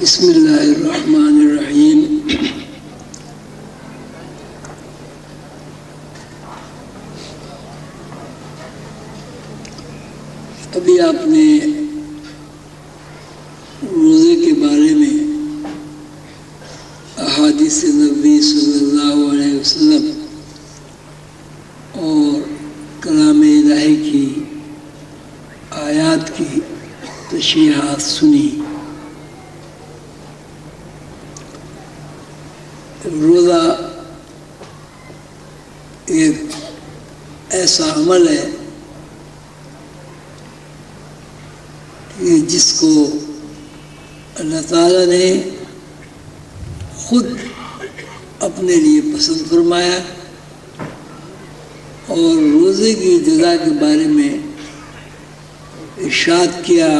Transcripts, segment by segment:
بسم اللہ الرحمن الرحیم۔ ابھی آپ نے روزے کے بارے میں احادیث نبی صلی اللہ علیہ وسلم اور کلام الہی کی آیات کی تشریحات سنی۔ روزہ ایک ایسا عمل ہے کہ جس کو اللہ تعالیٰ نے خود اپنے لیے پسند فرمایا، اور روزے کی جزا کے بارے میں ارشاد کیا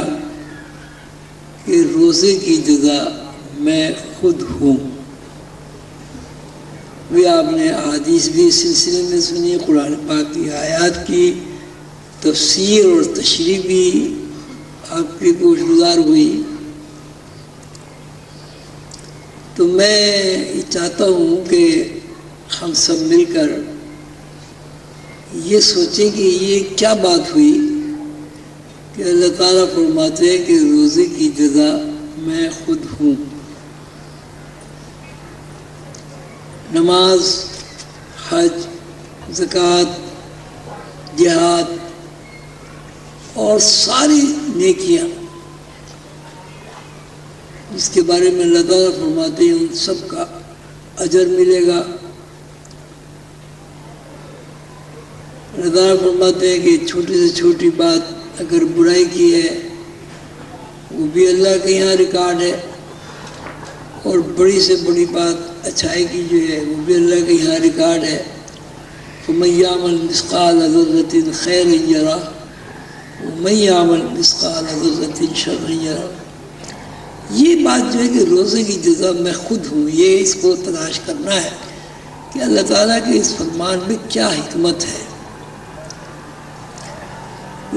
کہ روزے کی جزا میں خود ہوں۔ بھی آپ نے احادیث بھی اس سلسلے میں سنی، قرآن پاک کی آیات کی تفسیر اور تشریح بھی آپ کی گوش گزار ہوئی۔ تو میں یہ چاہتا ہوں کہ ہم سب مل کر یہ سوچیں کہ یہ کیا بات ہوئی کہ اللہ تعالیٰ فرماتے ہیں کہ روزے کی جزا میں خود ہوں۔ نماز، حج، زکوٰۃ، جہاد اور ساری نیکیاں جس کے بارے میں اللہ تعالیٰ فرماتے ہیں ان سب کا اجر ملے گا۔ اللہ تعالیٰ فرماتے ہیں کہ چھوٹی سے چھوٹی بات اگر برائی کی ہے وہ بھی اللہ کے یہاں ریکارڈ ہے، اور بڑی سے بڑی بات اچھائی کی جو ہے وہ بھی اللہ کے یہاں ریکارڈ ہے۔ فَمَن يَعْمَلْ مِثْقَالَ ذَرَّةٍ خَيْرًا يَرَهُ وَمَن يَعْمَلْ مِثْقَالَ ذَرَّةٍ شَرًّا يَرَهُ۔ یہ بات جو ہے کہ روزے کی جزا میں خود ہوں، یہ اس کو تلاش کرنا ہے کہ اللہ تعالیٰ کے اس فرمان میں کیا حکمت ہے۔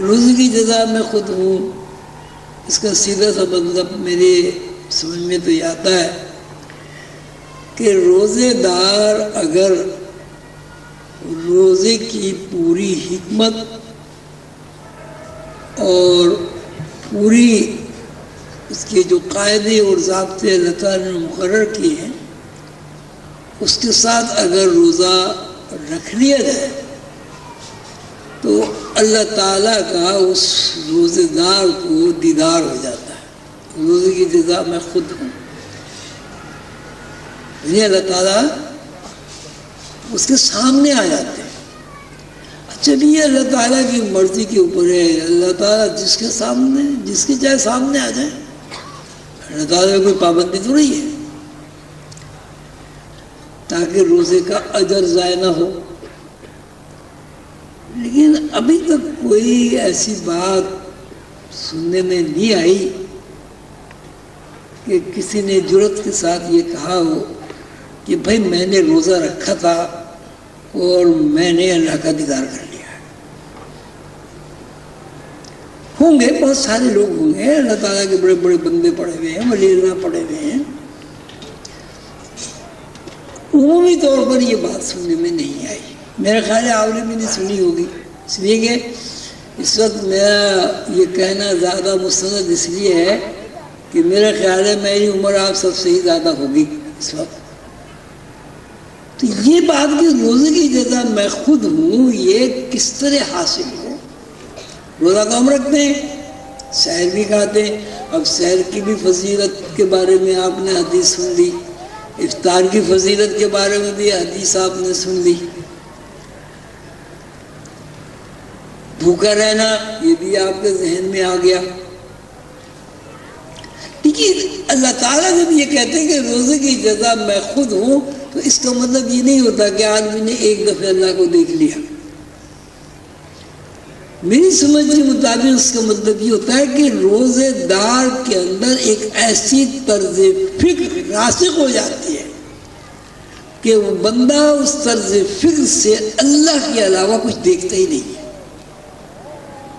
روزے کی جزا میں خود ہوں، اس کا سیدھا سا مطلب میرے سمجھ میں تو یہ آتا ہے کہ روزے دار اگر روزے کی پوری حکمت اور پوری اس کے جو قاعدے اور ضابطے اللہ تعالیٰ نے مقرر کیے ہیں اس کے ساتھ اگر روزہ رکھ لیا جائے تو اللہ تعالیٰ کا اس روزے دار کو دیدار ہو جاتا ہے۔ روزے کی جزا میں خود ہوں، یعنی اللہ تعالیٰ اس کے سامنے آ جاتے ہیں۔ اچھا بھی یہ اللہ تعالیٰ کی مرضی کے اوپر ہے، اللہ تعالیٰ جس کے چاہے سامنے آ جائے، اللہ تعالیٰ کی کوئی پابندی تو نہیں ہے، تاکہ روزے کا اجر ضائع نہ ہو۔ لیکن ابھی تک کوئی ایسی بات سننے میں نہیں آئی کہ کسی نے جرأت کے ساتھ یہ کہا ہو کہ بھائی میں نے روزہ رکھا تھا اور میں نے اللہ کا دیدار کر لیا ہے۔ ہوں گے، بہت سارے لوگ ہوں گے، اللہ تعالیٰ کے بڑے بڑے بندے پڑے ہوئے ہیں، ولی اللہ پڑے ہوئے ہیں، عمومی طور پر یہ بات سننے میں نہیں آئی۔ میرا خیال ہے آپ نے بھی نہیں سنی ہوگی، اس لیے کہ اس وقت میرا یہ کہنا زیادہ مستند اس لیے ہے کہ میرا خیال ہے میری عمر آپ سب سے ہی زیادہ ہوگی اس وقت۔ تو یہ بات کہ روزے کی جزا میں خود ہوں، یہ کس طرح حاصل ہو؟ روزہ تو ہم رکھتے ہیں، سحر بھی کھاتے ہیں، اب سحر کی بھی فضیلت کے بارے میں آپ نے حدیث سن لی، افطار کی فضیلت کے بارے میں بھی حدیث آپ نے سن لی، بھوکا رہنا یہ بھی آپ کے ذہن میں آ گیا۔ دیکھیے اللہ تعالیٰ جب یہ کہتے ہیں کہ روزے کی جزا میں خود ہوں تو اس کا مطلب یہ نہیں ہوتا کہ آدمی نے ایک دفعہ اللہ کو دیکھ لیا۔ میری سمجھ کے مطابق اس کا مطلب یہ ہوتا ہے کہ روزے دار کے اندر ایک ایسی طرز فکر راسخ ہو جاتی ہے کہ وہ بندہ اس طرز فکر سے اللہ کے علاوہ کچھ دیکھتا ہی نہیں ہے،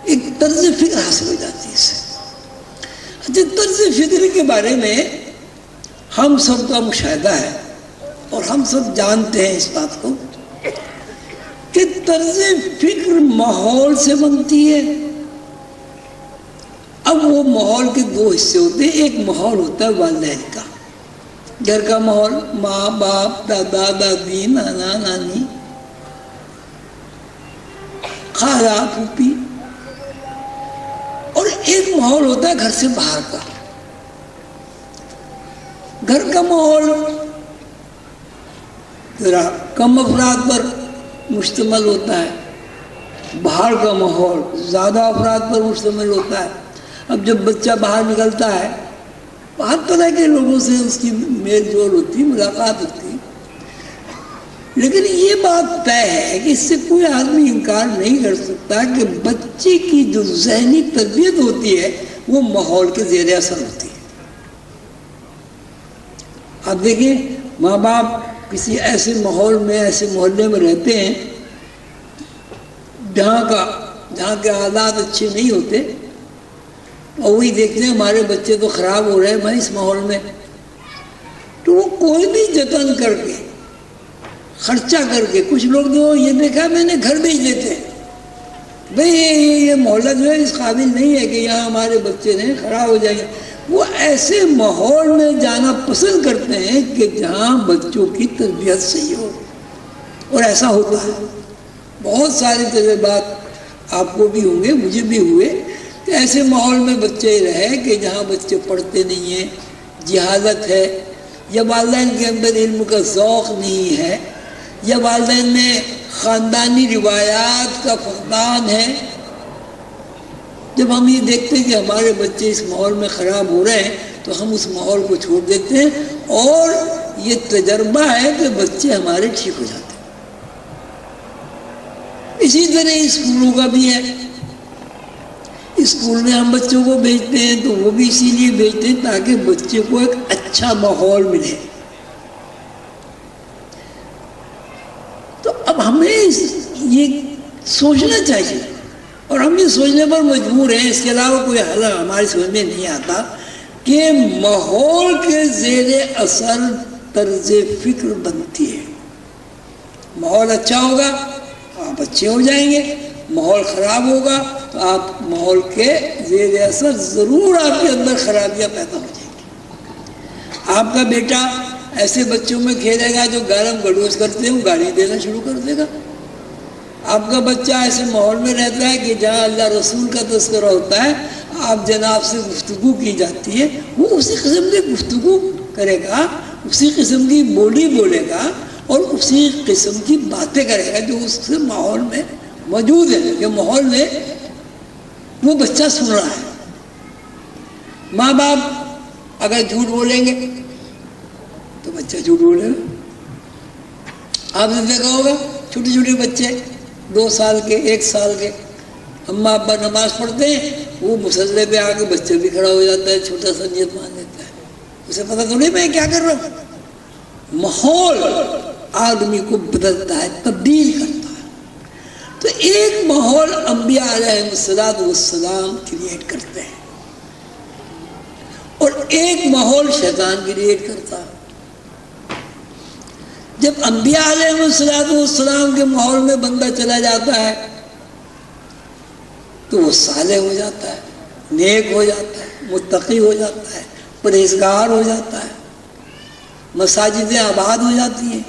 ایک طرز فکر حاصل ہو جاتی ہے اس سے۔ اچھا، طرز فکر کے بارے میں ہم سب کا مشاہدہ ہے اور ہم سب جانتے ہیں اس بات کو کہ طرز فکر ماحول سے بنتی ہے۔ اب وہ ماحول کے دو حصے ہوتے ہیں، ایک ماحول ہوتا ہے والدین کا، گھر کا ماحول، ماں باپ، دادا دادی، نانا نانی، خالہ پھوپھی، اور ایک ماحول ہوتا ہے گھر سے باہر کا۔ گھر کا ماحول ذرا کم افراد پر مشتمل ہوتا ہے، باہر کا ماحول زیادہ افراد پر مشتمل ہوتا ہے۔ اب جب بچہ باہر نکلتا ہے، ہر طرح کے لوگوں سے اس کی میل جول ہوتی، ملاقات ہوتی، لیکن یہ بات طے ہے کہ اس سے کوئی آدمی انکار نہیں کر سکتا کہ بچے کی جو ذہنی تربیت ہوتی ہے وہ ماحول کے زیر اثر ہوتی ہے۔ اب دیکھیں، ماں باپ کسی ایسے ماحول میں، ایسے محلے میں رہتے ہیں جہاں کے حالات اچھے نہیں ہوتے، اور وہی دیکھتے ہیں ہمارے بچے تو خراب ہو رہے ہیں اس ماحول میں، تو وہ کوئی بھی جتن کر کے، خرچہ کر کے، کچھ لوگ تو یہ دیکھا میں نے گھر بھیج دیتے ہیں، بھئی یہ محلہ جو ہے اس قابل نہیں ہے کہ یہاں ہمارے بچے نے خراب ہو جائیں گے۔ وہ ایسے ماحول میں جانا پسند کرتے ہیں کہ جہاں بچوں کی تربیت صحیح ہو، اور ایسا ہوتا ہے۔ بہت سارے تجربات آپ کو بھی ہوں گے، مجھے بھی ہوئے کہ ایسے ماحول میں بچے رہے کہ جہاں بچے پڑھتے نہیں ہیں، جہالت ہے، یا والدین کے اندر علم کا ذوق نہیں ہے، یا والدین میں خاندانی روایات کا فقدان ہے۔ جب ہم یہ دیکھتے ہیں کہ ہمارے بچے اس ماحول میں خراب ہو رہے ہیں تو ہم اس ماحول کو چھوڑ دیتے ہیں، اور یہ تجربہ ہے کہ بچے ہمارے ٹھیک ہو جاتے ہیں۔ اسی طرح اسکولوں کا بھی ہے، اسکول میں ہم بچوں کو بھیجتے ہیں تو وہ بھی اسی لیے بھیجتے ہیں تاکہ بچے کو ایک اچھا ماحول ملے۔ تو اب ہمیں یہ سوچنا چاہیے، اور ہم یہ سوچنے پر مجبور ہیں، اس کے علاوہ کوئی حل ہماری سمجھ میں نہیں آتا کہ ماحول کے زیر اثر طرز فکر بنتی ہے۔ ماحول اچھا ہوگا آپ اچھے ہو جائیں گے، ماحول خراب ہوگا تو آپ ماحول کے زیر اثر ضرور آپ کے اندر خرابیاں پیدا ہو جائیں گی۔ آپ کا بیٹا ایسے بچوں میں کھیلے گا جو گالم گلوچ کرتے ہیں، وہ گالی دینا شروع کر دے گا۔ آپ کا بچہ ایسے ماحول میں رہتا ہے کہ جہاں اللہ رسول کا تذکرہ ہوتا ہے، آپ جناب سے گفتگو کی جاتی ہے، وہ اسی قسم کی گفتگو کرے گا، اسی قسم کی بولی بولے گا، اور اسی قسم کی باتیں کرے گا جو اس سے ماحول میں موجود ہے، کہ ماحول میں وہ بچہ سن رہا ہے۔ ماں باپ اگر جھوٹ بولیں گے تو بچہ جھوٹ بولے گا۔ آپ نے دیکھا ہوگا چھوٹے چھوٹے بچے 2 سال کے، 1 سال کے، اماں ابا نماز پڑھتے ہیں، وہ مصلی پہ آ کے بچہ بھی کھڑا ہو جاتا ہے، چھوٹا سا نیت مان لیتا ہے، اسے پتہ تھوڑی میں کیا کر رہا ہوں۔ ماحول آدمی کو بدلتا ہے، تبدیل کرتا ہے۔ تو ایک ماحول انبیاء علیہ السلام کریٹ کرتے ہیں، اور ایک ماحول شیطان کریٹ کرتا ہے۔ جب انبیاء علیہ السلام کے ماحول میں بندہ چلا جاتا ہے تو وہ صالح ہو جاتا ہے، نیک ہو جاتا ہے، متقی ہو جاتا ہے، پرہیزگار ہو جاتا ہے، مساجدیں آباد ہو جاتی ہیں،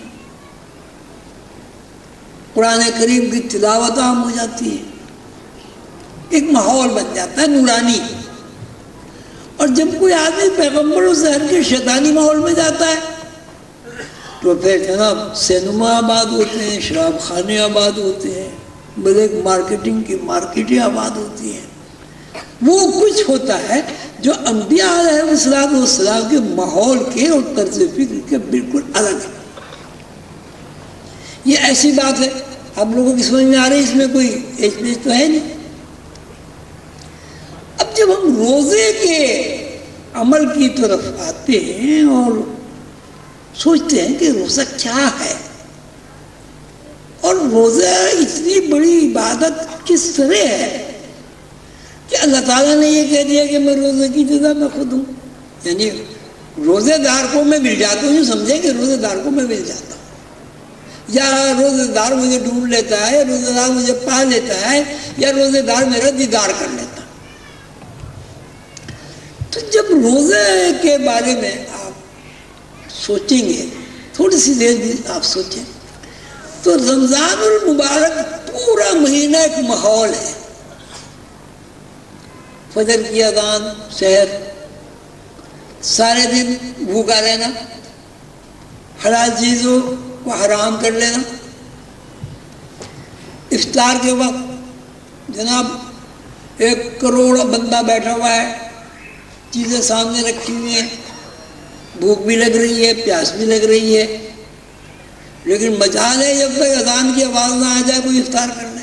قرآن کریم کی تلاوت عام ہو جاتی ہے، ایک ماحول بن جاتا ہے نورانی۔ اور جب کوئی آدمی پیغمبروں سے ہٹ کے شیطانی ماحول میں جاتا ہے تو پھر جناب سینما آباد ہوتے ہیں، شراب خانے آباد ہوتے ہیں، بلیک مارکیٹنگ کی مارکیٹیں آباد ہوتی ہیں۔ وہ کچھ ہوتا ہے جو انبیاء علیہ السلام کے ماحول کے اور طرز فکر کے بالکل الگ ہے۔ یہ ایسی بات ہے، آپ لوگوں کی سمجھ میں آ رہی ہے، اس میں کوئی ایج پیج تو ہے نہیں۔ اب جب ہم روزے کے عمل کی طرف آتے ہیں اور سوچتے ہیں کہ روزہ کیا ہے، اور روزہ اتنی بڑی عبادت کس طرح ہے کہ اللہ تعالیٰ نے یہ کہہ دیا کہ میں روزے کی جزا میں خود ہوں، یعنی روزے دار کو میں مل جاتا ہوں، سمجھیں کہ روزے دار کو میں مل جاتا ہوں، یا روزے دار مجھے ڈھونڈ لیتا ہے، یا روزے دار مجھے پا لیتا ہے، یا روزے دار میرا دیدار کر لیتا ہے۔ تو جب روزے کے بارے میں آپ سوچیں گے، تھوڑی سی دیر بھی آپ سوچیں، تو رمضان المبارک پورا مہینہ ایک ماحول ہے۔ فجر کی اذان، سحر، سارے دن بھوکا رہنا، حلال چیزوں کو حرام کر لینا، افطار کے وقت جناب 1 کروڑ بندہ بیٹھا ہوا ہے، چیزیں سامنے رکھی ہوئی ہیں، بھوک بھی لگ رہی ہے، پیاس بھی لگ رہی ہے، لیکن مجال ہے جب تک اذان کی آواز نہ آ جائے کوئی افطار کر لے۔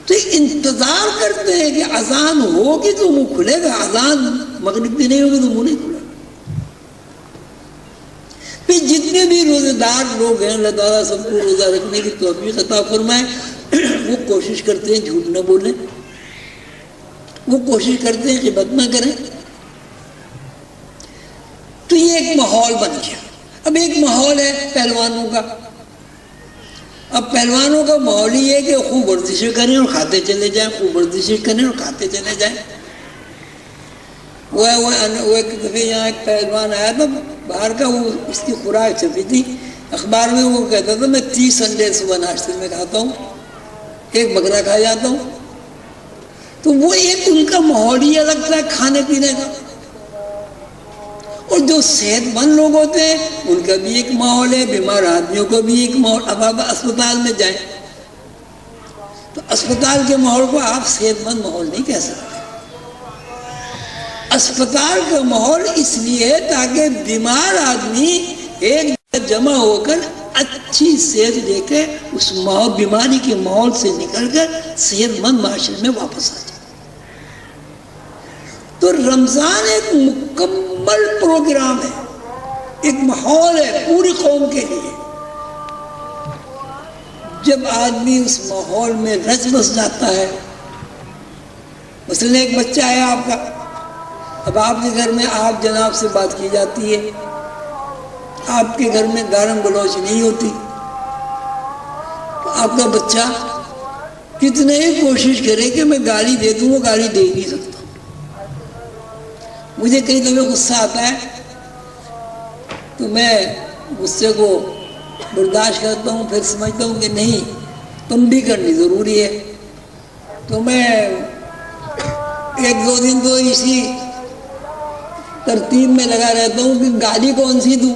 تو انتظار کرتے ہیں کہ اذان ہوگی تو منہ کھلے گا، اذان مغرب بھی نہیں ہوگی تو منہ نہیں کھلے گا۔ پھر جتنے بھی روزے دار لوگ ہیں، اللہ تعالیٰ سب کو روزہ رکھنے کی توفیق عطا فرمائے، وہ کوشش کرتے ہیں جھوٹ نہ بولیں، وہ کوشش کرتے ہیں غیبت نہ کریں۔ تو یہ ایک ماحول بن گیا۔ اب ایک ماحول ہے پہلوانوں کا، اب پہلوانوں کا ماحول ہی ہے کہ خوب ورزشیں کریں اور کھاتے چلے جائیں، خوب ورزشیں کریں اور کھاتے چلے جائیں۔ وہ ایک دفعہ یہاں ایک پہلوان آیا تھا باہر کا، وہ اس کی خوراک چھپی تھی اخبار میں، وہ کہتا تھا میں 30 انڈے صبح ناشتے میں کھاتا ہوں، 1 بکرا کھا جاتا ہوں۔ تو وہ ایک ان کا ماحول ہی الگ تھا کھانے پینے کا۔ اور جو صحت مند لوگ ہوتے ہیں ان کا بھی ایک ماحول ہے، بیمار آدمیوں کو بھی ایک ماحول۔ اب آپ اسپتال میں جائیں تو اسپتال کے ماحول کو آپ صحت مند ماحول نہیں کہہ سکتے۔ اسپتال کا ماحول اس لیے ہے تاکہ بیمار آدمی ایک جگہ جمع ہو کر اچھی صحت لے کے اس بیماری کے ماحول سے نکل کر صحت مند معاشرے میں واپس آ جائے۔ تو رمضان ایک مکمل پروگرام ہے، ایک ماحول ہے پوری قوم کے لیے۔ جب آدمی اس ماحول میں رچ بس جاتا ہے، مثلا ایک بچہ ہے آپ کا، اب آپ کے گھر میں آپ جناب سے بات کی جاتی ہے، آپ کے گھر میں گالم گلوچ نہیں ہوتی، تو آپ کا بچہ کتنے ہی کوشش کرے کہ میں گالی دے دوں، وہ گالی دے نہیں سکتا۔ مجھے کئی دفعہ غصہ آتا ہے تو میں غصے کو برداشت کرتا ہوں، پھر سمجھتا ہوں کہ نہیں تنبیہ کرنی ضروری ہے، تو میں 1-2 دن تو اسی ترتیب میں لگا رہتا ہوں کہ گالی کون سی دوں،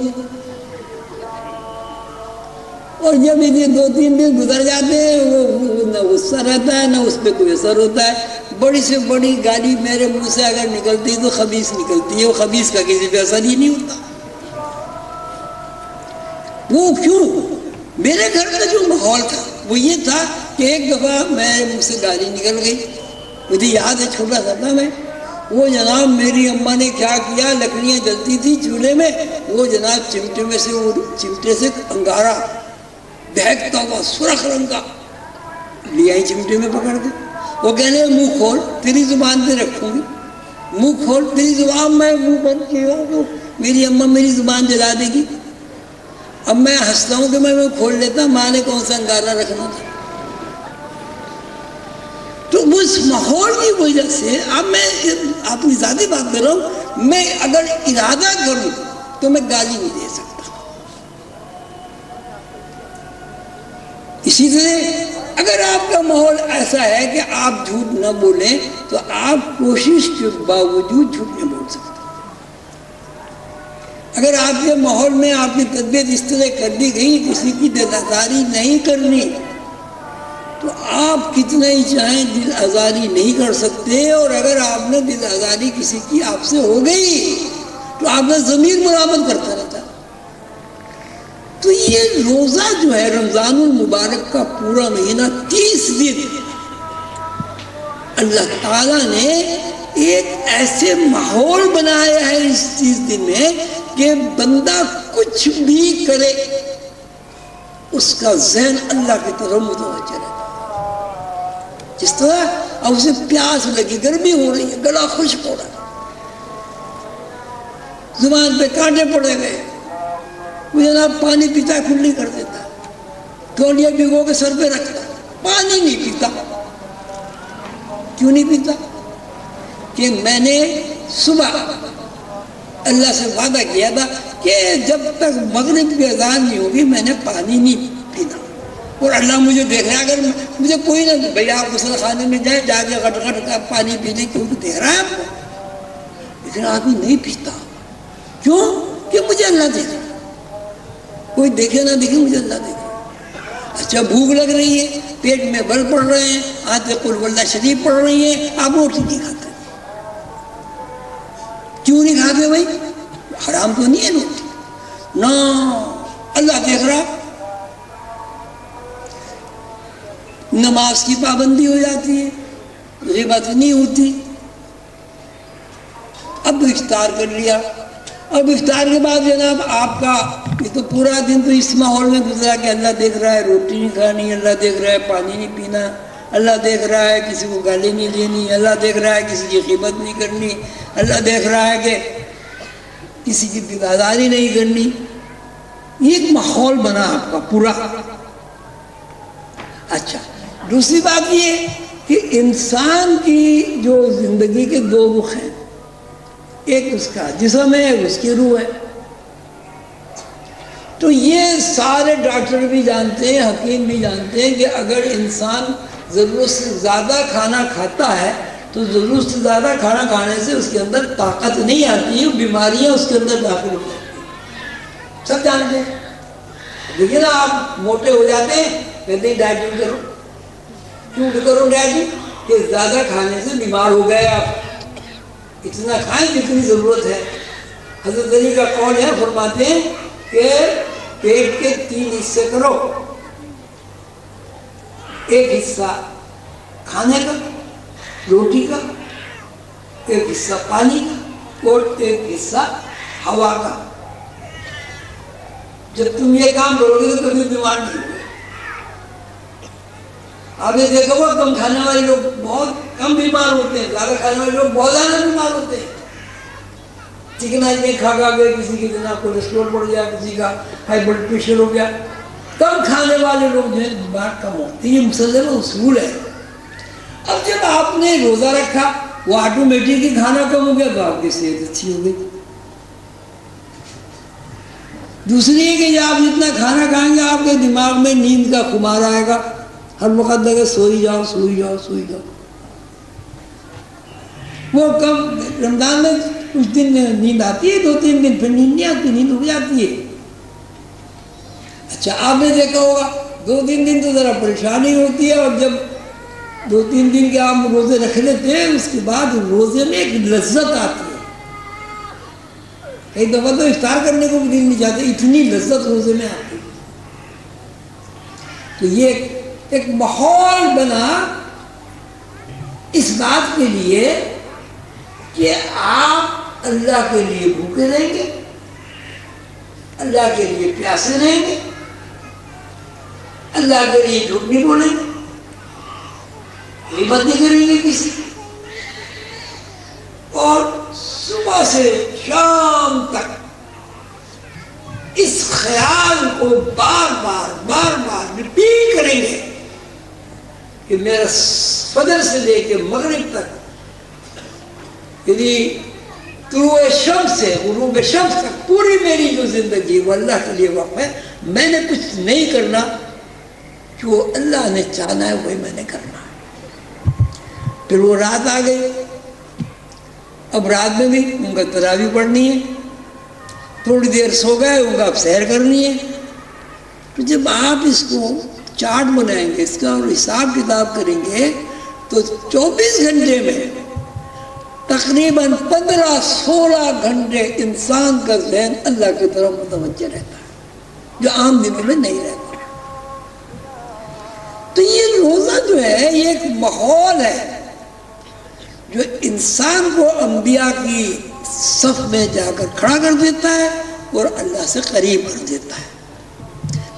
اور جب یہ 2-3 دن گزر جاتے ہیں وہ نہ غصہ رہتا ہے نہ اس پہ کوئی اثر ہوتا ہے۔ بڑی سے بڑی گالی میرے منہ سے اگر نکلتی تو خبیث نکلتی ہے، وہ خبیث کا کسی پہ اثر ہی نہیں ہوتا۔ وہ کیوں؟ میرے گھر کا جو ماحول تھا وہ یہ تھا کہ ایک دفعہ میرے منہ سے گالی نکل گئی، مجھے یاد ہے چھوٹا سا تھا میں، وہ جناب میری اماں نے کیا کیا، لکڑیاں جلتی تھی چولہے میں، وہ جناب چمٹے میں سے وہ چمٹے سے انگارا بہکتا ہوا سرخ رنگ کا لیا ہی چمٹے میں پکڑ کے، وہ کہنے منہ کھول تیری زبان پہ رکھوں گی، منہ کھول تیری زبان، میں منہ بند کیا تو میری اماں میری زبان جلا دے گی۔ اب میں ہنستا ہوں کہ میں کھول لیتا، ماں نے کون سا انگارا رکھنا تھا۔ تو اس ماحول کی وجہ سے اب میں اپنی ذاتی بات کر رہا ہوں، میں اگر ارادہ کروں تو میں گالی نہیں دے سکتا۔ اسی طرح اگر آپ کا ماحول ایسا ہے کہ آپ جھوٹ نہ بولیں تو آپ کوشش کے باوجود جھوٹ نہیں بول سکتے۔ اگر آپ کے ماحول میں آپ کی تربیت اس طرح کر دی گئی کسی کی دل آزاری نہیں کرنی، تو آپ کتنا ہی چاہیں دل آزاری نہیں کر سکتے، اور اگر آپ نے دل آزاری کسی کی آپ سے ہو گئی تو آپ کا ضمیر ملامت کرتا رہتا ہے۔ تو یہ روزہ جو ہے رمضان المبارک کا پورا مہینہ 30 دن اللہ تعالیٰ نے ایک ایسے ماحول بنایا ہے اس 30 دن میں کہ بندہ کچھ بھی کرے اس کا ذہن اللہ کی طرف متوجہ رہتا ہے۔ جس طرح اب اسے پیاس لگی، گرمی ہو رہی ہے، گلا خشک ہو رہا ہے، زبان پہ کانٹے پڑے گئے. وہ جناب پانی پیتا کھلی کر دیتا, تولیہ بھگو کے سر پہ رکھتا, پانی نہیں پیتا. کیوں نہیں پیتا؟ کہ میں نے صبح اللہ سے وعدہ کیا تھا کہ جب تک مغرب کی اذان نہیں ہوگی میں نے پانی نہیں پینا. اور اللہ مجھے دیکھ رہا ہے, اگر مجھے کوئی نہ بھائی آپ غسل خانے میں جائیں جا کے غٹ غٹ کا پانی پینے کیوں دیکھ رہا ہے آپ کو, لیکن آدمی نہیں پیتا. کیوں؟ کہ مجھے اللہ دیکھ رہا ہے, کوئی دیکھے نہ دیکھے مجھے اللہ دیکھ رہا ہے. اچھا بھوک لگ رہی ہے, پیٹ میں بل پڑ رہے ہیں, آتے قل واللہ شریف پڑھ رہی ہیں, آپ روٹی نہیں کھاتے. کیوں نہیں کھاتے بھائی؟ حرام تو نہیں ہے روٹی نا, اللہ دیکھ رہا. نماز کی پابندی ہو جاتی ہے, غیبت نہیں ہوتی. اب افطار کر لیا, اب افطار کے بعد جناب آپ کا یہ تو پورا دن تو اس ماحول میں گزرا کہ اللہ دیکھ رہا ہے روٹی نہیں کھانی, اللہ دیکھ رہا ہے پانی نہیں پینا, اللہ دیکھ رہا ہے کسی کو گالی نہیں دینی, اللہ دیکھ رہا ہے کسی کی غیبت نہیں کرنی, اللہ دیکھ رہا ہے کہ کسی کی دیواداری نہیں کرنی. یہ ایک ماحول بنا آپ کا پورا. اچھا دوسری بات یہ کہ انسان کی جو زندگی کے دو رخ ہیں, ایک اس کا جسم ہے, ایک اس کی روح ہے. تو یہ سارے ڈاکٹر بھی جانتے ہیں, حکیم بھی جانتے ہیں کہ اگر انسان ضرورت سے زیادہ کھانا کھاتا ہے تو ضرورت سے زیادہ کھانا کھانے سے اس کے اندر طاقت نہیں آتی, بیماریاں اس کے اندر داخل ہو جاتی ہیں. سب جانتے ہیں. لیکن آپ موٹے ہو جاتے ہیں, کہتے ہیں ڈائٹنگ کرو. کیوں کرو ڈائٹنگ؟ کہ زیادہ کھانے سے بیمار ہو گئے آپ. اتنا کھائیں جتنی ضرورت ہے. حضرت علی کا قول ہے, فرماتے ہیں کہ پیٹ کے 3 حصے کرو, ایک حصہ کھانے کا روٹی کا, ایک حصہ پانی کا, اور ایک حصہ ہوا کا. جب تم یہ کام کرو گے تو کبھی بیمار نہیں ہوگے. آپ نے دیکھا ہوا کم کھانے والے لوگ بہت کم بیمار ہوتے ہیں, زیادہ کھانے والے لوگ بہت زیادہ بیمار ہوتے ہیں. چکن آئٹمیں کھا کے کسی کی جناب کولیسٹرول بڑھ گیا, کسی کا ہائی بلڈ پریشر ہو گیا. کم کھانے والے لوگ جو ہیں بیمار کم ہوتے ہیں. یہ مسلم اصول ہے. اب جب آپ نے روزہ رکھا, وہ آٹومیٹک ہی کھانا کم ہو گیا تو آپ کی صحت اچھی ہو گئی. دوسری ہے کہ آپ جتنا کھانا کھائیں گے آپ کے دماغ میں نیند کا خمار آئے گا, ہر وقت لگے سوئی جاؤ سوئی جاؤ سوئی جاؤ. وہ کم رمضان میں کچھ دن نیند آتی ہے, 2-3 دن, پھر نیند نہیں آتی, نیند اڑ جاتی ہے. اچھا آپ نے دیکھا ہوگا 2-3 دن تو ذرا پریشانی ہوتی ہے, اور جب 2-3 دن کے آپ روزے رکھ لیتے ہیں اس کے بعد روزے میں ایک لذت آتی ہے. کئی دفعہ تو افطار کرنے کو بھی دل نہیں چاہتے, اتنی لذت روزے میں آتی ہے. تو یہ ایک ماحول بنا اس بات کے لیے کہ آپ اللہ کے لیے بھوکے رہیں گے, اللہ کے لیے پیاسے رہیں گے, اللہ کے لیے جھوٹ نہیں بولیں گے, غیبت نہیں کریں گے کسی, اور صبح سے شام تک اس خیال کو بار بار ریپیٹ کریں گے کہ میرا فجر سے لے کے مغرب تک, یعنی طلوع شمس سے غروب شمس تک پوری میری جو زندگی وہ اللہ کے لیے وقف ہے. میں نے کچھ نہیں کرنا, جو اللہ نے چاہنا ہے وہی میں نے کرنا ہے. پھر وہ رات آ گئی, اب رات میں بھی ان کا تراویح پڑھنی ہے, تھوڑی دیر سو گئے ان کا اب سحر کرنی ہے. تو جب آپ اس کو چارٹ بنائیں گے, اس کا اور حساب کتاب کریں گے, تو 24 گھنٹے میں تقریباً 15-16 گھنٹے انسان کا ذہن اللہ کی طرف متوجہ رہتا ہے, جو عام دنوں میں نہیں رہتا. تو یہ روزہ جو ہے یہ ایک ماحول ہے جو انسان کو انبیاء کی صف میں جا کر کھڑا کر دیتا ہے اور اللہ سے قریب کر دیتا ہے.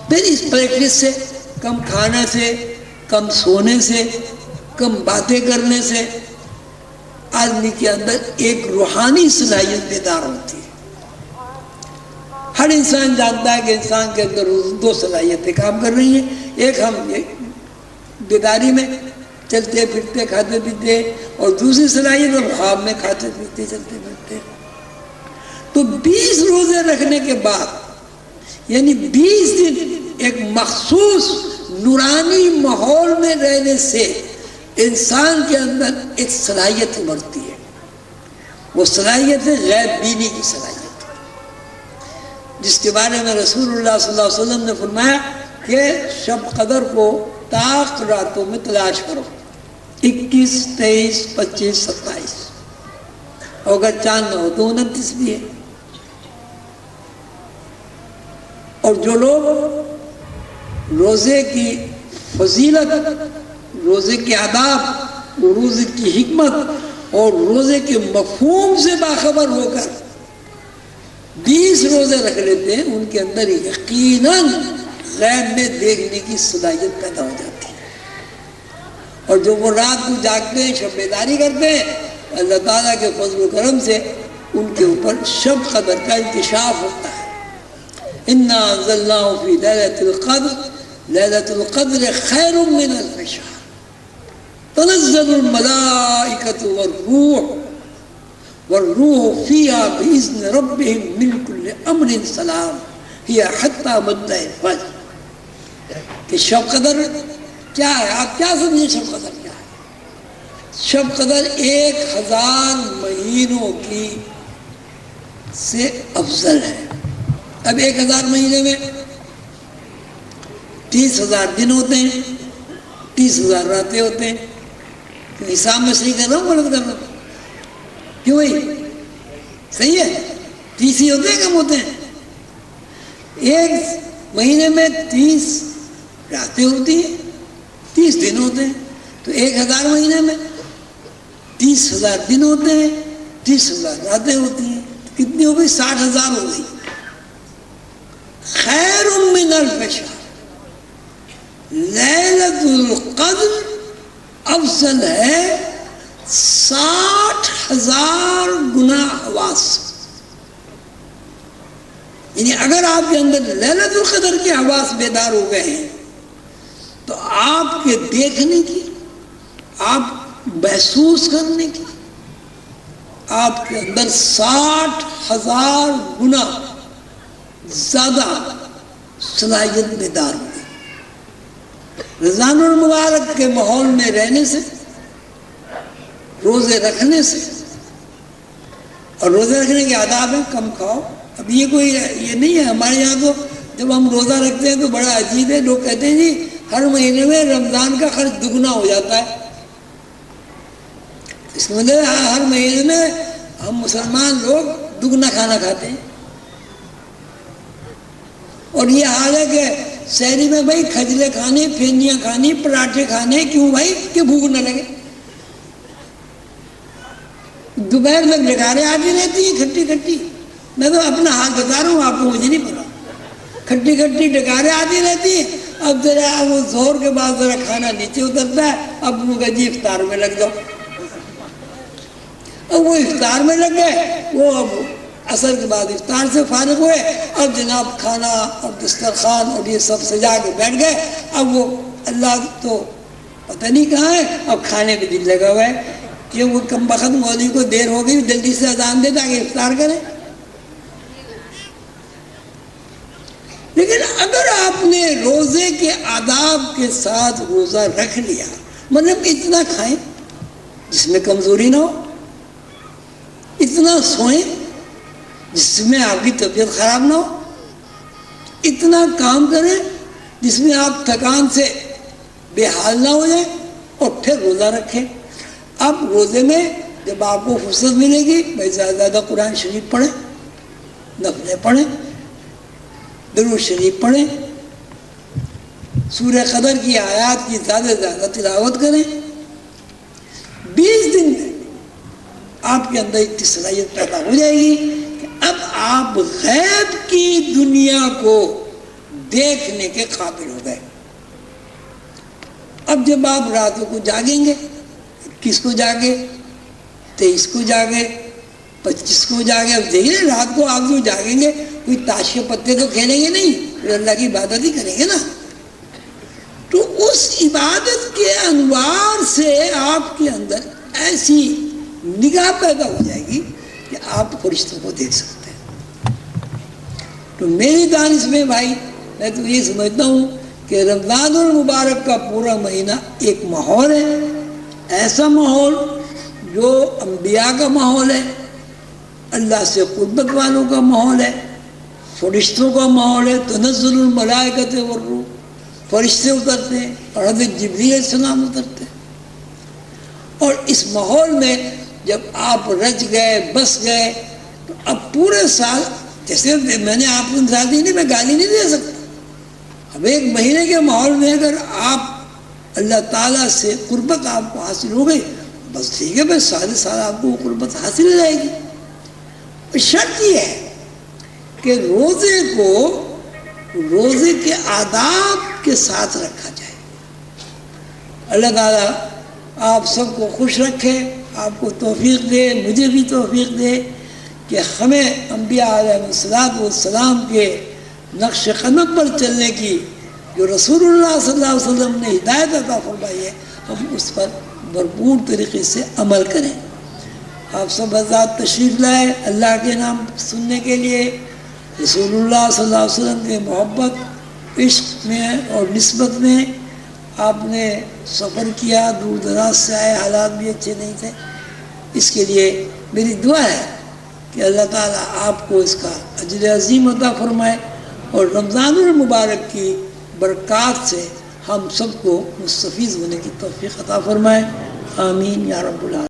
پھر اس پریکٹس سے, کم کھانے سے, کم سونے سے, کم باتیں کرنے سے آدمی کے اندر ایک روحانی صلاحیت بیدار ہوتی ہے. ہر انسان جانتا ہے کہ انسان کے اندر دو صلاحیتیں کام کر رہی ہیں. ایک ہم بیداری میں چلتے پھرتے کھاتے پیتے، اور دوسری صلاحیت ہم خواب میں کھاتے پیتے چلتے پھرتے. تو 20 روزے رکھنے کے بعد، یعنی 20 دن ایک مخصوص نورانی ماحول میں رہنے سے انسان کے اندر ایک صلاحیت بڑھتی ہے. وہ صلاحیت ہے غیب بینی کی صلاحیت، جس کے بارے میں رسول اللہ صلی اللہ علیہ وسلم نے فرمایا کہ شب قدر کو طاق راتوں میں تلاش کرو، 21، 23، 25، 27، اور اگر چاند نہ ہو تو 29 بھی ہے. اور جو لوگ روزے کی فضیلت، روزے کے آداب، روزے کی حکمت اور روزے کے مفہوم سے باخبر ہو کر 20 روزے رکھ لیتے ہیں، ان کے اندر یقیناً غیب میں دیکھنے کی صلاحیت پیدا ہو جاتی ہے. اور جو وہ رات کو جاگتے ہیں، شب بیداری کرتے ہیں، اللہ تعالیٰ کے فضل و کرم سے ان کے اوپر شب قدر کا انکشاف ہوتا ہے. اِنَّا أَنزَلْنَاهُ فِي لَيْلَةِ الْقَدْرِ لَيْلَةُ الْقَدْرِ خَيْرٌ مِّنَ أَلْفِ شَهْرٍ تَنَزَّلُ الْمَلَائِكَةُ وَالرُّوحُ فِيهَا بِإِذْنِ رَبِّهِم مِّن كُلِّ أَمْرٍ سَلَامٌ هِيَ حَتَّىٰ مَطْلَعِ الْفَجْرِ. کہ شب قدر کیا ہے؟ آپ کیا سمجھیں شب قدر کیا ہے؟ شب قدر 1000 مہینوں کی سے افضل ہے. اب 1000 مہینے میں 30,000 دن ہوتے ہیں، 30,000 راتیں ہوتے ہیں. حساب میں صحیح کر رہا ہوں غلط کر رہا ہوں؟ کیوں بھائی صحیح ہے؟ 30 ہی ہوتے ہیں کم ہوتے ہیں؟ ایک مہینے میں 30 راتیں ہوتی ہیں، 30 دن ہوتے ہیں. تو 1000 مہینے میں 30,000 دن ہوتے ہیں، 30,000 راتیں ہوتی ہیں. کتنی ہو گئی؟ 60,000 ہو گئی. خیر من الف شہر، لیلۃ القدر افضل ہے 60,000 گنا حواس. یعنی اگر آپ کے اندر لیلۃ القدر کے حواس بیدار ہو گئے ہیں تو آپ کے دیکھنے کی، آپ محسوس کرنے کی، آپ کے اندر 60,000 گنا زیادہ صلاحیت بیدار ہوئی. رمضان المبارک کے ماحول میں رہنے سے، روزے رکھنے سے، اور روزے رکھنے کے آداب ہیں کم کھاؤ. اب یہ کوئی یہ نہیں ہے ہمارے یہاں. تو جب ہم روزہ رکھتے ہیں تو بڑا عجیب ہے، لوگ کہتے ہیں جی ہر مہینے میں رمضان کا خرچ دگنا ہو جاتا ہے. اس کا مطلب ہر مہینے میں ہم مسلمان لوگ دگنا کھانا کھاتے ہیں. اور یہ حال ہے کہ شہری میں بھائی کھجلے کھانے، پھینیاں کھانی، پراٹھے کھانے. کیوں بھائی؟ کہ بھوک نہ لگے. دوپہر میں ڈکاریں آتی رہتی ہیں کھٹی کھٹی. میں تو اپنا حال بتا رہا ہوں، آپ کو مجھے نہیں پتا. کھٹی کھٹی ڈکاریں آتی رہتی ہیں. اب ذرا وہ زور کے بعد ذرا کھانا نیچے اترتا ہے. اب وہ جی افطار میں لگ جاؤ. اب وہ افطار میں لگ گئے، وہ اب عصر کے بعد افطار سے فارغ ہوئے، اب جناب کھانا اور دسترخوان اور یہ سب سجا کے بیٹھ گئے. اب وہ اللہ تو پتہ نہیں کہاں ہے، اب کھانے پہ دل لگا ہوا ہے کہ وہ کم بخت مولوی کو دیر ہو گئی، جلدی سے اذان دے تاکہ افطار کریں. لیکن اگر آپ نے روزے کے آداب کے ساتھ روزہ رکھ لیا، مطلب اتنا کھائیں جس میں کمزوری نہ ہو، اتنا سوئیں جس میں آپ کی طبیعت خراب نہ ہو، اتنا کام کریں جس میں آپ تھکان سے بے حال نہ ہو جائیں، اور پھر روزہ رکھیں. اب روزے میں جب آپ کو فرصت ملے گی، بھائی زیادہ زیادہ قرآن شریف پڑھیں، نفلیں پڑھیں، درود شریف پڑھیں، سورہ قدر کی آیات کی زیادہ سے زیادہ تلاوت کریں. 20 دن میں آپ کے اندر ایک صلاحیت پیدا ہو جائے گی کہ اب آپ غیب کی دنیا کو دیکھنے کے قابل ہو گئے. اب جب آپ راتوں کو جاگیں گے، 21 کو جاگے، 23 کو جاگے، 25 کو جاگے، اب دیکھیں رات کو آپ جو جاگیں گے کوئی تاش کے پتے تو کھیلیں گے نہیں، پھر اللہ کی عبادت ہی کریں گے نا. تو اس عبادت کے انوار سے آپ کے اندر ایسی نگاہ پیدا ہو جائے گی کہ آپ فرشتوں کو دیکھ سکتے ہیں. تو میری دانش میں بھائی میں تو یہ سمجھتا ہوں کہ رمضان المبارک کا پورا مہینہ ایک ماحول ہے، ایسا ماحول جو انبیاء کا ماحول ہے، اللہ سے قربت والوں کا ماحول ہے، فرشتوں کا ماحول ہے. تنزل الملائکۃ والروح، فرشتے اترتے ہیں اور حضرت جبریل علیہ السلام اترتے ہیں. اور اس ماحول میں جب آپ رچ گئے، بس گئے، تو اب پورے سال، جیسے میں نے آپ کو مثال دی نہیں، میں گالی نہیں دے سکتا. اب ایک مہینے کے ماحول میں اگر آپ اللہ تعالیٰ سے قربت آپ کو حاصل ہو گئی، بس ٹھیک ہے، بس سارے سال آپ کو وہ قربت حاصل ہو جائے گی. شرط یہ ہے کہ روزے کو روزے کے آداب کے ساتھ رکھا جائے. اللہ تعالیٰ آپ سب کو خوش رکھے، آپ کو توفیق دے، مجھے بھی توفیق دے کہ ہمیں انبیاء علیہ السلام کے نقش قدم پر چلنے کی جو رسول اللہ صلی اللہ علیہ وسلم نے ہدایت عطا فرمائی ہے، ہم اس پر بھرپور طریقے سے عمل کریں. آپ سب حضرات تشریف لائے اللہ کے نام سننے کے لیے. رسول اللہ صلی اللہ علیہ وسلم کے محبت، عشق میں اور نسبت میں آپ نے سفر کیا، دور دراز سے آئے، حالات بھی اچھے نہیں تھے. اس کے لیے میری دعا ہے کہ اللہ تعالیٰ آپ کو اس کا اجر عظیم عطا فرمائے اور رمضان المبارک کی برکات سے ہم سب کو مستفیض ہونے کی توفیق عطا فرمائے. آمین یا رب العالمین.